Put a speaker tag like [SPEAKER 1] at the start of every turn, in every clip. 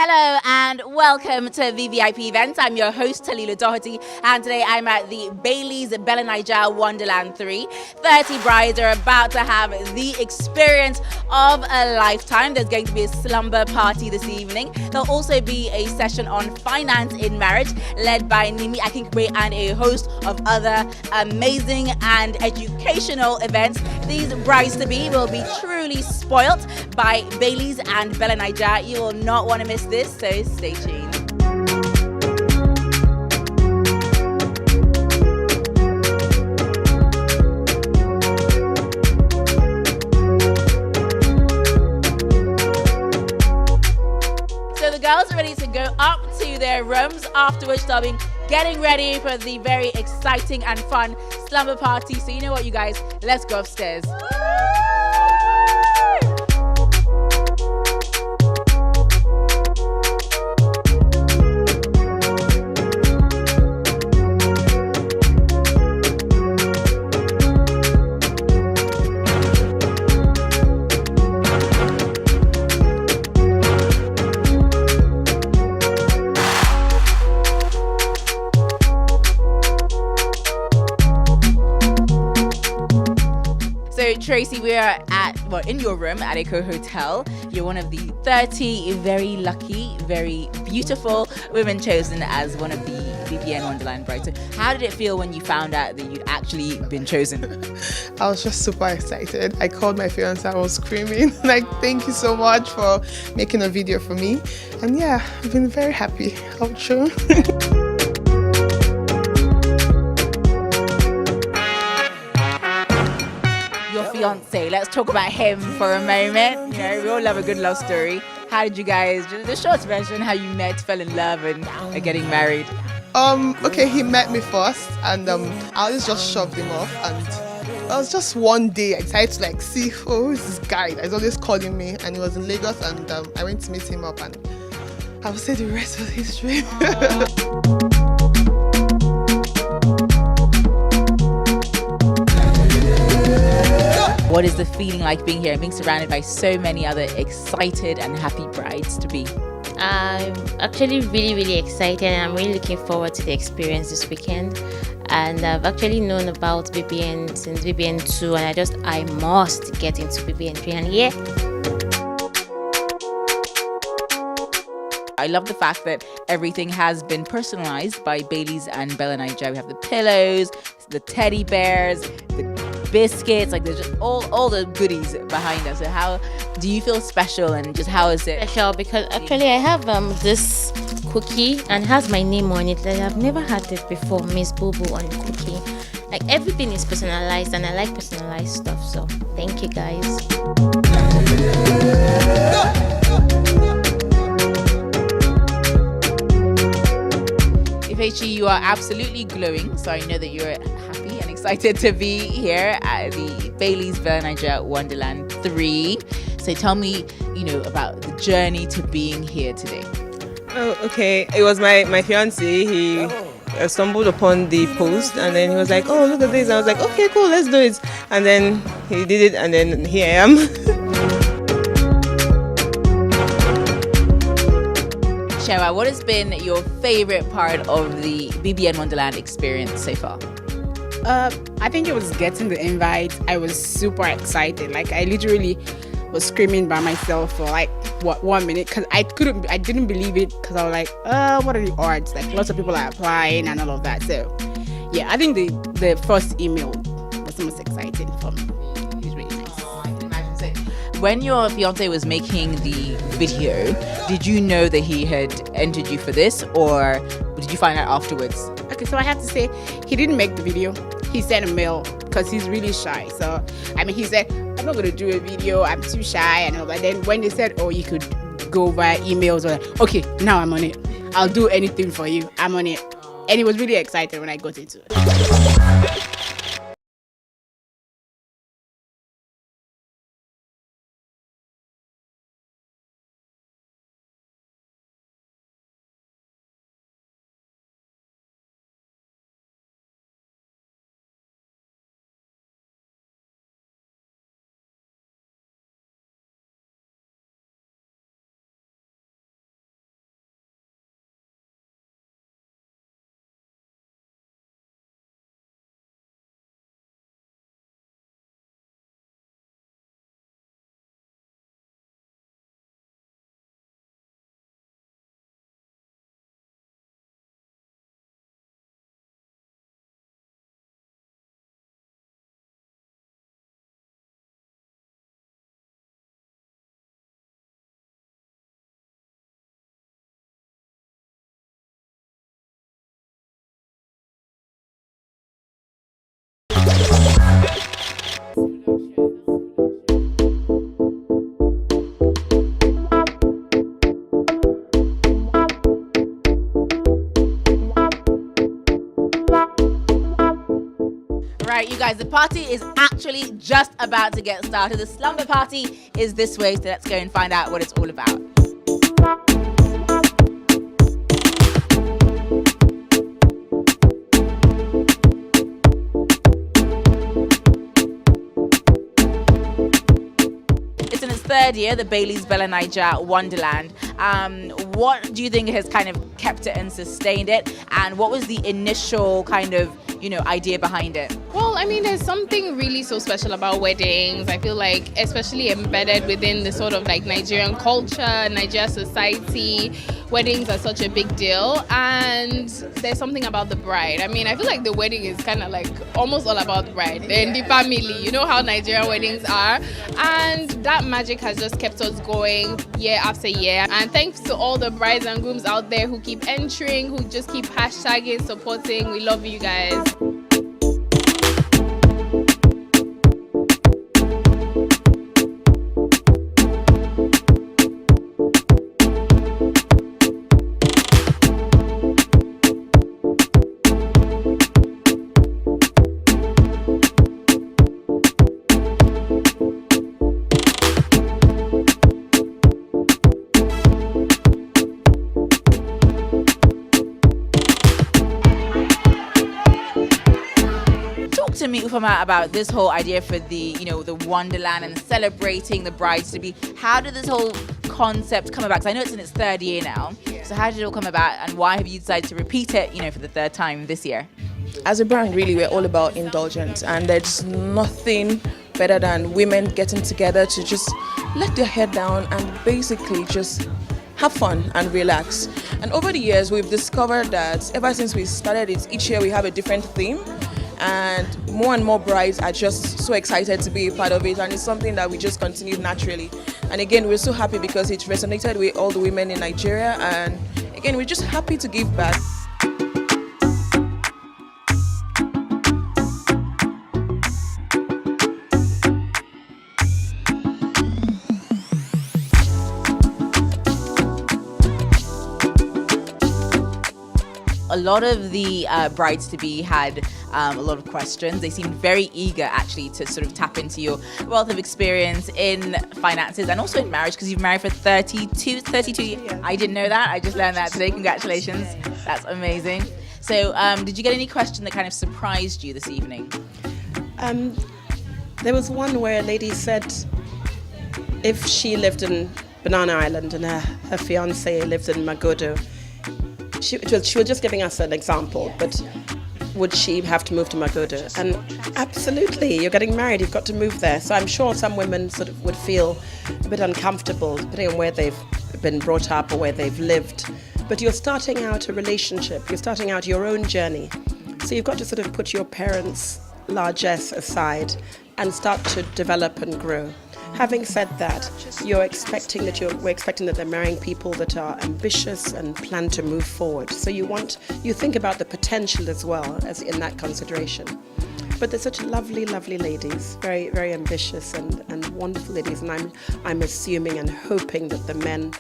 [SPEAKER 1] Hello and welcome to VVIP Events. I'm your host, Talila Doherty, and today I'm at the Bailey's Bella Naija Wonderland 3. 30 brides are about to have the experience of a lifetime. There's going to be a slumber party this evening. There'll also be a session on finance in marriage led by Nimi Akinkwe and a host of other amazing and educational events. These brides-to-be will be truly spoilt by Bailey's and Bella Naija. You will not want to miss this, so stay tuned. So the girls are ready to go up to their rooms, after which they'll be getting ready for the very exciting and fun slumber party. So you know what, you guys, let's go upstairs. So Tracy, we are in your room at Eco Hotel. You're one of the 30 very lucky, very beautiful women chosen as one of the BBN Wonderland brides. So how did it feel when you found out that you'd actually been chosen?
[SPEAKER 2] I was just super excited. I called my fiance, I was screaming, like, thank you so much for making a video for me. And yeah, I've been very happy. I'm sure.
[SPEAKER 1] Your fiance, let's talk about him for a moment. You know, we all love a good love story. How did you guys, just the short version, how you met, fell in love, and are getting married?
[SPEAKER 2] Okay, he met me first, and I always just shoved him off, and it was just one day I decided to see, oh, who's this guy that is always calling me, and he was in Lagos, and I went to meet him up, and I would say the rest was history.
[SPEAKER 1] What is the feeling like being here and being surrounded by so many other excited and happy brides to be?
[SPEAKER 3] I'm actually really excited, and I'm really looking forward to the experience this weekend. And I've actually known about BBN since BBN 2, and I must get into BBN 3, and yeah.
[SPEAKER 1] I love the fact that everything has been personalized by Bailey's and Bella Naija. We have the pillows, the teddy bears, the biscuits, there's just all the goodies behind us. So how do you feel special, and just how is it?
[SPEAKER 3] Special because actually I have this cookie and has my name on it. I've never had it before, Miss Boo Boo on the cookie. Everything is personalized, and I like personalized stuff. So thank you guys.
[SPEAKER 1] Ifechi, you are absolutely glowing, so I know that you're happy and excited to be here at the Bailey's Bella Naija Wonderland 3. So tell me, about the journey to being here today.
[SPEAKER 4] Oh, okay. It was my fiance. He stumbled upon the post, and then he was like, oh, look at this. I was like, okay, cool, let's do it. And then he did it, and then here I am.
[SPEAKER 1] Shewa, what has been your favorite part of the BBN Wonderland experience so far?
[SPEAKER 5] I think it was getting the invite. I was super excited. I literally was screaming by myself for 1 minute, because I didn't believe it, because I was like, what are the odds? Lots of people are applying and all of that. So yeah, I think the first email was the most exciting for me. It was really nice.
[SPEAKER 1] Oh, I can imagine. So, when your fiance was making the video, did you know that he had entered you for this, or did you find out afterwards?
[SPEAKER 5] Okay, so I have to say, he didn't make the video. He sent a mail because he's really shy. So, he said, I'm not going to do a video. I'm too shy. And all that. Then when they said, oh, you could go via emails, okay, now I'm on it. I'll do anything for you. I'm on it. And he was really excited when I got into it.
[SPEAKER 1] Right, you guys, the party is actually just about to get started. The slumber party is this way, so let's go and find out what it's all about. It's in its third year, the Bailey's Bella Niger Wonderland. What do you think has kind of kept it and sustained it? And what was the initial kind of, idea behind it?
[SPEAKER 6] Well, I mean, there's something really so special about weddings. I feel like, especially embedded within the sort of like Nigerian culture, Nigerian society, weddings are such a big deal. And there's something about the bride. I mean, I feel like the wedding is kind of like almost all about the bride and the family. You know how Nigerian weddings are. And that magic has just kept us going year after year. And thanks to all the brides and grooms out there who keep entering, who just keep hashtagging, supporting. We love you guys.
[SPEAKER 1] To me, Ufoma, about this whole idea for the Wonderland and celebrating the brides to be. How did this whole concept come about? Because I know it's in its third year now. So how did it all come about, and why have you decided to repeat it, for the third time this year?
[SPEAKER 7] As a brand, really, we're all about indulgence, and there's nothing better than women getting together to just let their head down and basically just have fun and relax. And over the years, we've discovered that ever since we started it, each year we have a different theme. And more brides are just so excited to be a part of it, and it's something that we just continue naturally. And again, we're so happy because it resonated with all the women in Nigeria, and again, we're just happy to give back.
[SPEAKER 1] A lot of the brides-to-be had a lot of questions. They seemed very eager, actually, to sort of tap into your wealth of experience in finances and also in marriage, because you've married for 32 years. I didn't know that. I just learned that today. Congratulations. That's amazing. So did you get any question that kind of surprised you this evening?
[SPEAKER 8] There was one where a lady said if she lived in Banana Island and her fiancé lived in Magodo, she was just giving us an example, but would she have to move to Magodo? And absolutely, you're getting married, you've got to move there. So I'm sure some women sort of would feel a bit uncomfortable depending on where they've been brought up or where they've lived. But you're starting out a relationship, you're starting out your own journey. So you've got to sort of put your parents' largesse aside and start to develop and grow. Having said that, we're expecting that they're marrying people that are ambitious and plan to move forward. So you think about the potential as well as in that consideration. But they're such lovely, lovely ladies, very, very ambitious and wonderful ladies. And I'm assuming and hoping that the men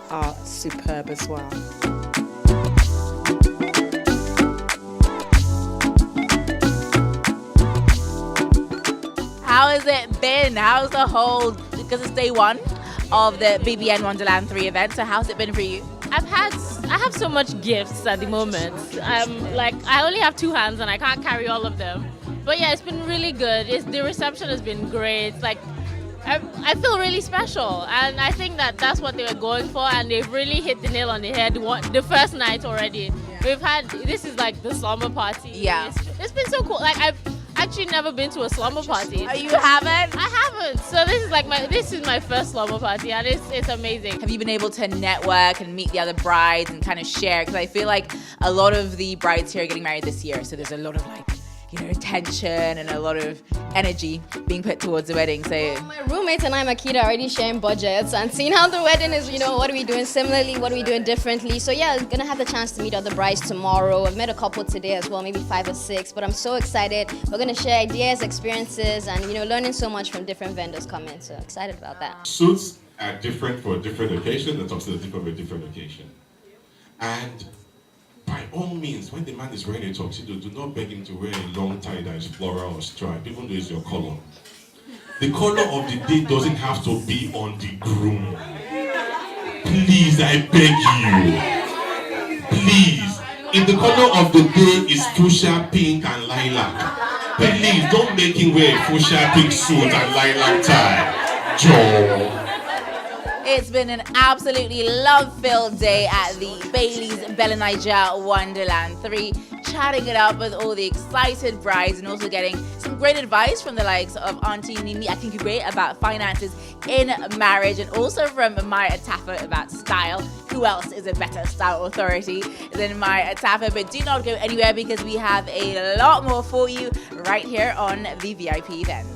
[SPEAKER 8] are superb as well.
[SPEAKER 1] How has it been? How's the whole, because it's day one of the BBN Wonderland 3 event, so how's it been for you?
[SPEAKER 3] I have so much gifts at the moment. I only have 2 hands and I can't carry all of them. But yeah, it's been really good. The reception has been great. I feel really special, and I think that's what they were going for, and they've really hit the nail on the head the first night already. This is like the slumber party.
[SPEAKER 1] Yeah.
[SPEAKER 3] It's been so cool. I've actually never been to a slumber party.
[SPEAKER 1] Oh, you haven't?
[SPEAKER 3] I haven't. So this is my first slumber party, and it's amazing.
[SPEAKER 1] Have you been able to network and meet the other brides and kind of share? Because I feel like a lot of the brides here are getting married this year, so there's a lot of tension and a lot of energy being put towards the wedding. So
[SPEAKER 9] My roommates and I, Makita, are already sharing budgets and seeing how the wedding is, what are we doing similarly, what are we doing differently. So yeah, I'm gonna have the chance to meet other brides tomorrow. I've met a couple today as well, maybe 5 or 6, but I'm so excited. We're gonna share ideas, experiences, and learning so much from different vendors coming. So excited about that.
[SPEAKER 10] Suits are different for a different occasion, the tuxedo is different for a different occasion. And by all means, when the man is wearing a tuxedo, do not beg him to wear a long tie that is floral or striped, even though it's your color. The color of the day doesn't have to be on the groom. Please, I beg you. Please. If the color of the day is fuchsia, pink, and lilac, please don't make him wear a fuchsia, pink suit and lilac tie. Joe.
[SPEAKER 1] it's been an absolutely love-filled day at the Bailey's Bella Niger Wonderland 3, chatting it up with all the excited brides and also getting some great advice from the likes of Auntie Nimi Akinkugbe about finances in marriage, and also from Maya Atafa about style. Who else is a better style authority than Maya Atafa? But do not go anywhere, because we have a lot more for you right here on the VIP events.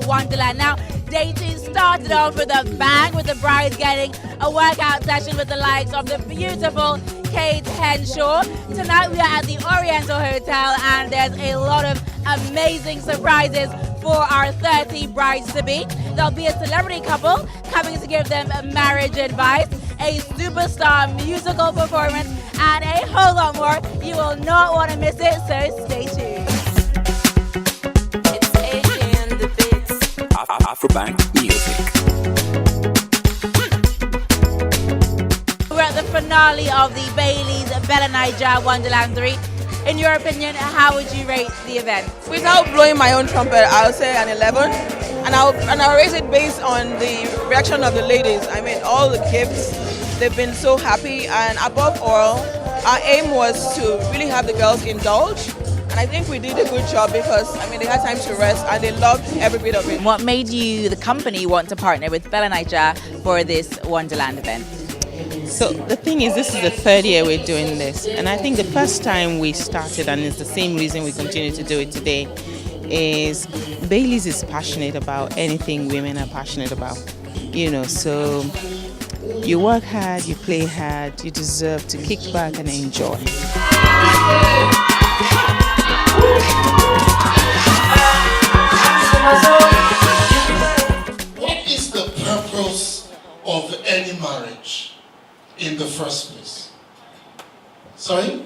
[SPEAKER 1] Wonderland. Now, day 2 started off with a bang, with the brides getting a workout session with the likes of the beautiful Kate Henshaw. Tonight we are at the Oriental Hotel, and there's a lot of amazing surprises for our 30 brides-to-be. There'll be a celebrity couple coming to give them marriage advice, a superstar musical performance, and a whole lot more. You will not want to miss it, so stay tuned.
[SPEAKER 11] Afrobank Music.
[SPEAKER 1] We're at the finale of the Bailey's Bella Niger Wonderland 3. In your opinion, how would you rate the event?
[SPEAKER 7] Without blowing my own trumpet, I'll say an 11, and I'll raise it based on the reaction of the ladies. I mean, all the gifts, they've been so happy, and above all, our aim was to really have the girls indulge. And I think we did a good job, because, I mean, they had time to rest and they loved every bit of it.
[SPEAKER 1] What made you, the company, want to partner with Bella Niger for this Wonderland event?
[SPEAKER 12] So the thing is, this is the 3rd year we're doing this. And I think the first time we started, and it's the same reason we continue to do it today, is Bailey's is passionate about anything women are passionate about. So you work hard, you play hard, you deserve to kick back and enjoy.
[SPEAKER 11] What is the purpose of any marriage in the first place? Sorry?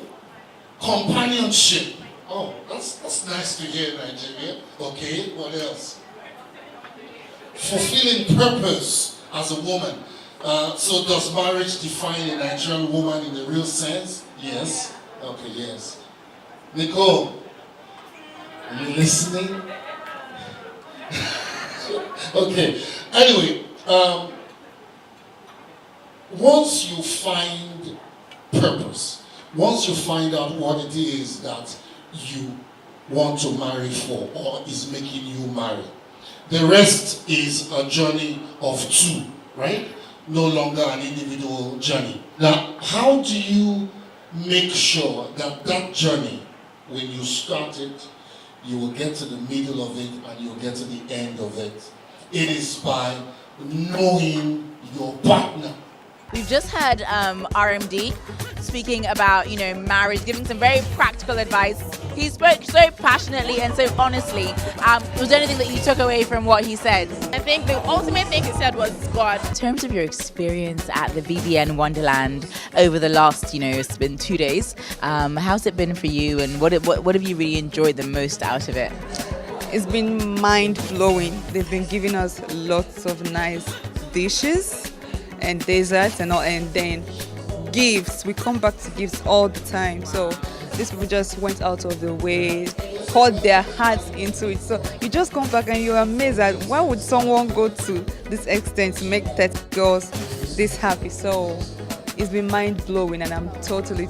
[SPEAKER 11] Companionship. Oh, that's nice to hear in Nigeria. Okay, what else? Fulfilling purpose as a woman. So does marriage define a Nigerian woman in the real sense? Yes. Okay, yes. Nicole, are you listening? Okay. Anyway, once you find purpose, once you find out what it is that you want to marry for or is making you marry, the rest is a journey of two, right? No longer an individual journey. Now, how do you make sure that that journey, when you start it, you will get to the middle of it and you'll get to the end of it? It is by knowing your partner.
[SPEAKER 1] We've just heard RMD speaking about, marriage, giving some very practical advice. He spoke so passionately and so honestly. Was there anything that you took away from what he said?
[SPEAKER 6] I think the ultimate thing he said was God.
[SPEAKER 1] In terms of your experience at the VBN Wonderland over the last, it's been 2 days, how's it been for you, and what have you really enjoyed the most out of it?
[SPEAKER 13] It's been mind-blowing. They've been giving us lots of nice dishes and desserts and all, and then gifts. We come back to gifts all the time. So these people just went out of the way, poured their hearts into it. So you just come back and you're amazed at why would someone go to this extent to make 30 girls this happy. So it's been mind-blowing, and I'm totally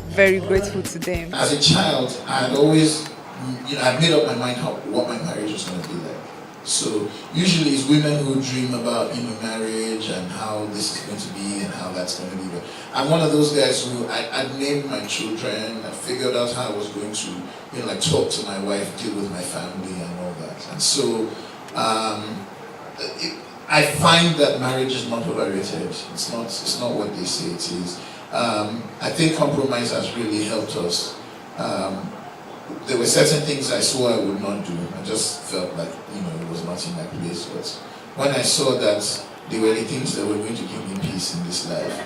[SPEAKER 13] very grateful to them.
[SPEAKER 14] As a child, I'd always, I'd made up my mind what my marriage was going to be like. So usually it's women who dream about marriage and how this is going to be and how that's going to be. But I'm one of those guys who I'd named my children. I figured out how I was going to talk to my wife, deal with my family and all that. And so I find that marriage is not overrated. It's not what they say it is. I think compromise has really helped us. There were certain things I swore I would not do. I just felt like, it was not in my place. But when I saw that they were the things that were going to give me peace in this life,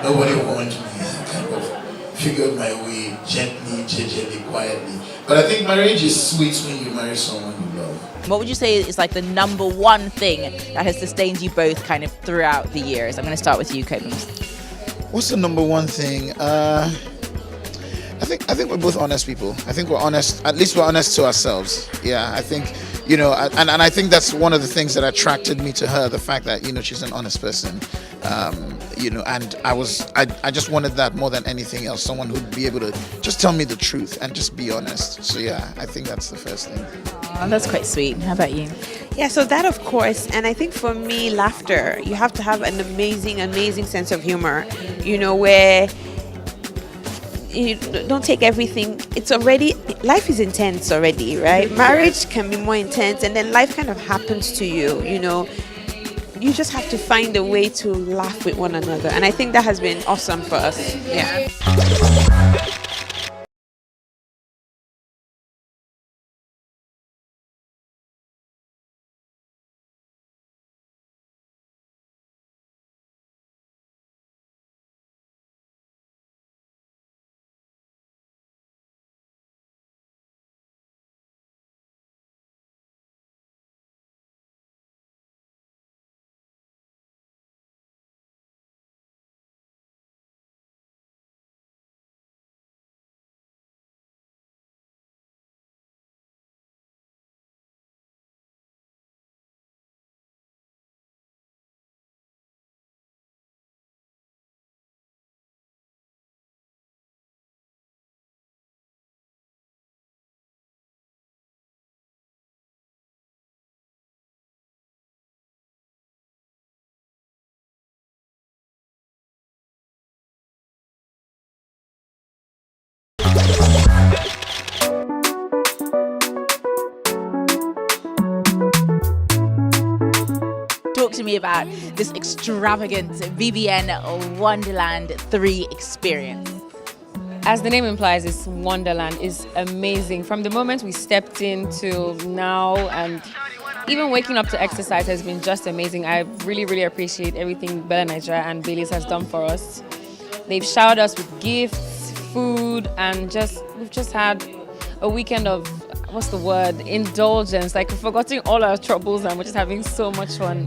[SPEAKER 14] nobody warned me. I kind of figured my way gently, gingerly, quietly. But I think marriage is sweet when you marry someone you love.
[SPEAKER 1] What would you say is like the number one thing that has sustained you both kind of throughout the years? I'm going to start with you, Cobums.
[SPEAKER 15] What's the number one thing? I think we're both honest people. I think we're honest. At least we're honest to ourselves. Yeah, I think, and I think that's one of the things that attracted me to her. The fact that she's an honest person. And I just wanted that more than anything else. Someone who'd be able to just tell me the truth and just be honest. So yeah, I think that's the first thing.
[SPEAKER 1] Oh, that's quite sweet. How about you?
[SPEAKER 16] Yeah, so that of course, and I think for me, laughter. You have to have an amazing sense of humor. Where you don't take everything. Life is intense already, right? Marriage can be more intense, and then life kind of happens to you. You just have to find a way to laugh with one another, and I think that has been awesome for us. Yeah.
[SPEAKER 1] Talk to me about this extravagant VBN Wonderland 3 experience.
[SPEAKER 17] As the name implies, it's Wonderland. It's amazing. From the moment we stepped in till now, and even waking up to exercise has been just amazing. I really, really appreciate everything Bella Nigeria and Baileys has done for us. They've showered us with gifts, food, and we've just had a weekend of, what's the word, indulgence. Like, forgetting all our troubles, and we're just having so much fun.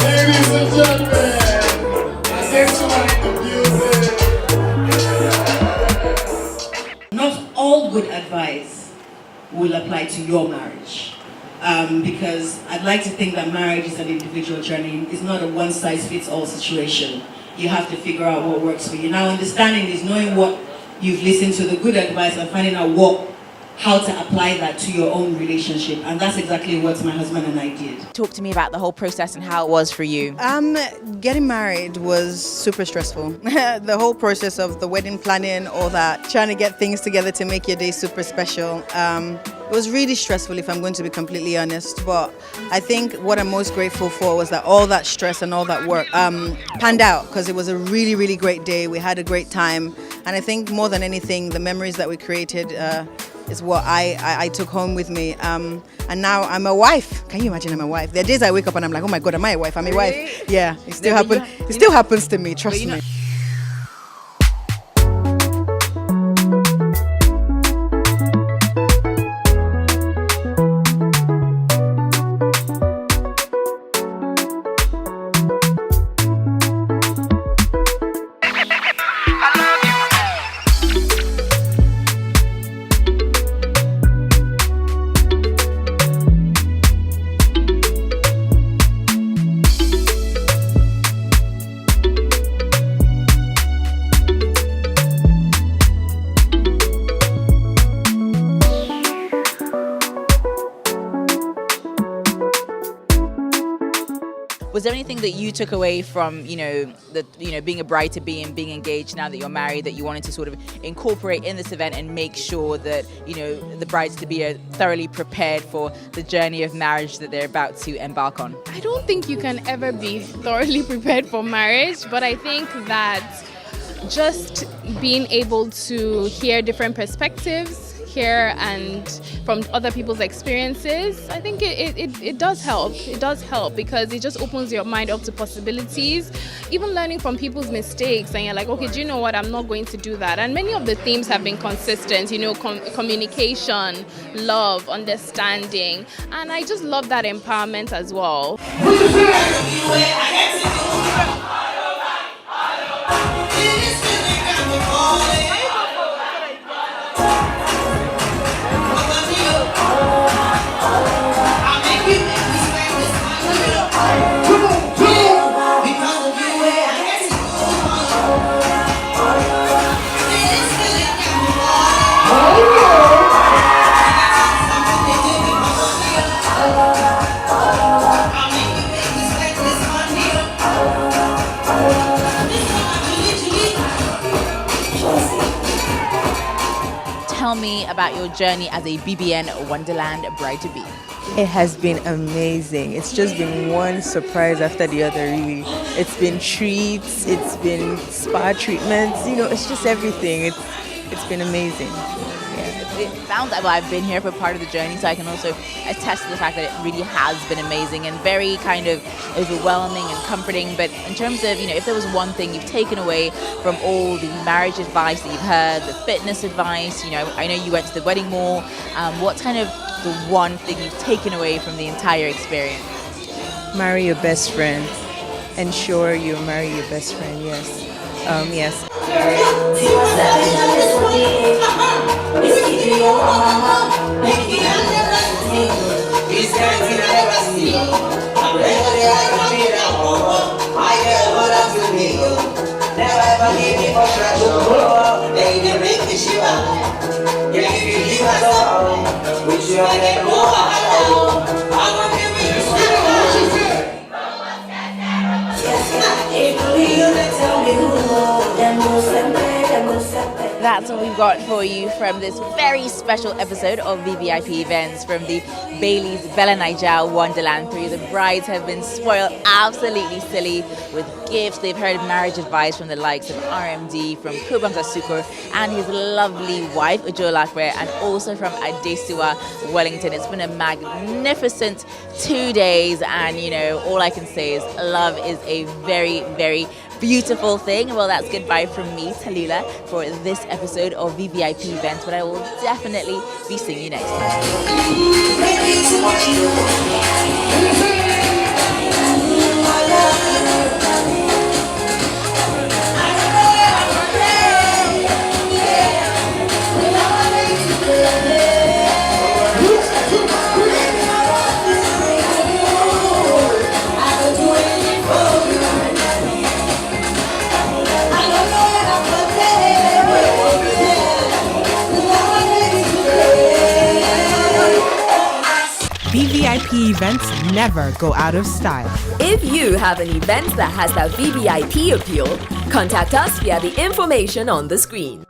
[SPEAKER 11] Ladies and gentlemen, gentlemen in the building.
[SPEAKER 18] Not all good advice will apply to your marriage. Because I'd like to think that marriage is an individual journey. It's not a one-size-fits-all situation. You have to figure out what works for you. Now, understanding is knowing what you've listened to, the good advice, and finding out how to apply that to your own relationship. And that's exactly what my husband and I did.
[SPEAKER 1] Talk to me about the whole process and how it was for you.
[SPEAKER 19] Getting married was super stressful. The whole process of the wedding planning, all that, trying to get things together to make your day super special. It was really stressful, if I'm going to be completely honest. But I think what I'm most grateful for was that all that stress and all that work panned out, because it was a really, really great day. We had a great time. And I think more than anything, the memories that we created is what I took home with me. And now I'm a wife. Can you imagine I'm a wife? There are days I wake up and I'm like, oh my God, am I a wife? I'm a wife. Yeah, it still happens. It still happens to me, trust me.
[SPEAKER 1] Was there anything that you took away from, being a bride to be and being engaged now that you're married, that you wanted to sort of incorporate in this event and make sure that, the brides to be are thoroughly prepared for the journey of marriage that they're about to embark on?
[SPEAKER 6] I don't think you can ever be thoroughly prepared for marriage, but I think that just being able to hear different perspectives, hear and from other people's experiences, I think it does help. It does help because it just opens your mind up to possibilities, even learning from people's mistakes, and you're like, okay, do you know what, I'm not going to do that. And many of the themes have been consistent, communication, love, understanding, and I just love that empowerment as well.
[SPEAKER 1] Tell me about your journey as a BBN Wonderland bride-to-be.
[SPEAKER 4] It has been amazing. It's just been one surprise after the other, really. It's been treats, it's been spa treatments, it's just everything. It's been amazing.
[SPEAKER 1] It sounds like I've been here for part of the journey, so I can also attest to the fact that it really has been amazing and very kind of overwhelming and comforting. But in terms of, if there was one thing you've taken away from all the marriage advice that you've heard, the fitness advice, I know you went to the wedding mall. What's kind of the one thing you've taken away from the entire experience?
[SPEAKER 4] Marry your best friend. Ensure you marry your best friend, yes. Yes.
[SPEAKER 20] If you tell me who, then we'll
[SPEAKER 1] that's what we've got for you from this very special episode of VVIP Events from the Bailey's Bella Niger Wonderland 3. The brides have been spoiled absolutely silly with gifts. They've heard marriage advice from the likes of RMD, from Kubam Zasuko and his lovely wife, Ujolakwe, and also from Adesua Wellington. It's been a magnificent 2 days, and all I can say is love is a very, very beautiful thing. Well, that's goodbye from me, Talila, for this episode of VVIP Events, but I will definitely be seeing you next time.
[SPEAKER 20] VVIP events never go out of style.
[SPEAKER 21] If you have an event that has that VVIP appeal, contact us via the information on the screen.